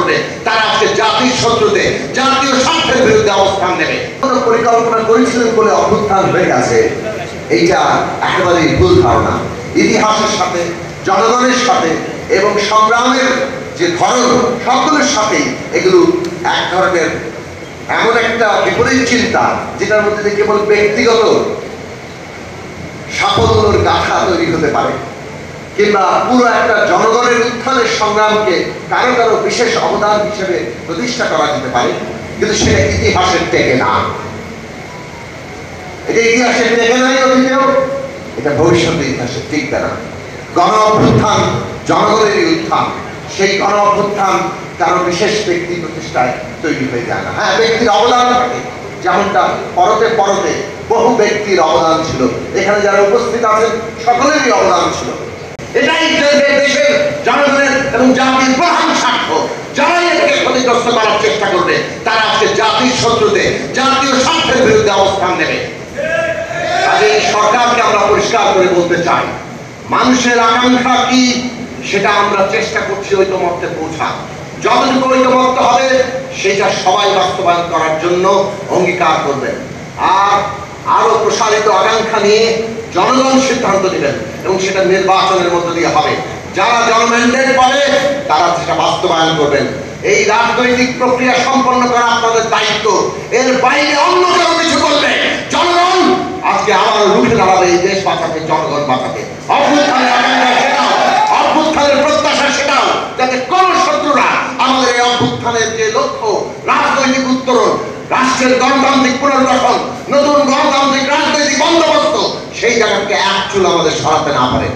করবে, তারা আজকে জাতির শত্রুতে জাতীয় স্বার্থের বিরুদ্ধে অবস্থান নেবে। পরিকল্পনা করেছিলেন বলে অভ্যুত্থান হয়ে গেছে, এইটা একেবারেই ভুল ধারণা। ইতিহাসের সাথে, জনগণের সাথে এবং সংগ্রামের যে ধরন, সকলের সাথেই এগুলো এক ধরনের এমন একটা বিপরীত চিন্তা, যেটার মধ্যে কেবল ব্যক্তিগত সাফল্যের গাথা তৈরি হতে পারে, কিংবা পুরো একটা জনগণের উত্থানের সংগ্রামকে কারো কারো বিশেষ অবদান হিসেবে প্রতিষ্ঠা করা যেতে পারে, কিন্তু সেটা ইতিহাসের টেকে না। এটা ইতিহাসের টেকে নাই অতীতেও, এটা ভবিষ্যতে ইতিহাসে টিকবে না। গণ অভ্যুত্থান জনগণেরই উত্থান, সেই গণ অভ্যুত্থান কারো বিশেষ ব্যক্তি প্রতিষ্ঠায় তৈরি হয়ে যায় না। হ্যাঁ, ব্যক্তির অবদান থাকে, যেমনটা পরতে পরতে বহু ব্যক্তির অবদান ছিল, এখানে যারা উপস্থিত আছেন সকলেরই অবদান ছিল। এটাই দেশের জনগণের এবং জাতির প্রধান স্বার্থ। যারাই এটাকে ক্ষতিগ্রস্ত করার চেষ্টা করবে, তারা আজকে জাতির শত্রুতে জাতীয় স্বার্থের বিরুদ্ধে অবস্থান নেবে। কাজে এই সরকারকে আমরা পরিষ্কার করে বলতে চাই, মানুষের আকাঙ্ক্ষা কি সেটা আমরা চেষ্টা করছি ঐকমত্যে পৌঁছা। যতটুকু ঐকমত্য হবে সেটা সবাই বাস্তবায়ন করার জন্য অঙ্গীকার করবেন। আর আরো প্রসারিত আকাঙ্ক্ষা নিয়ে জনগণ সিদ্ধান্ত নেবেন এবং সেটা নির্বাচনের মধ্য দিয়ে হবে। যারা জনম্যান্ডেট পাবে তারা সেটা বাস্তবায়ন করবেন। এই রাজনৈতিক প্রক্রিয়া সম্পন্ন করা আপনাদের দায়িত্ব। এর বাইরে অন্য কেউ কিছু করলে জনগণ আজকে আবারও রুখে দাঁড়াবে এই দেশ বাঁচাতে, জনগণ বাঁচাতে। অভ্যুত্থানের আকাঙ্ক্ষা সেটাও, অভ্যুত্থানের প্রত্যাশা সেটাও, যাতে কোন শত্রুরা আমাদের এই অভ্যুত্থানের যে লক্ষ্য, রাজনৈতিক উত্তরণ, রাষ্ট্রের গণতান্ত্রিক পুনর্গঠন, নতুন গণতান্ত্রিক রাজনৈতিক বন্দোবস্ত, সেই জায়গাকে এক চুল আমাদের সরাতে না পারে।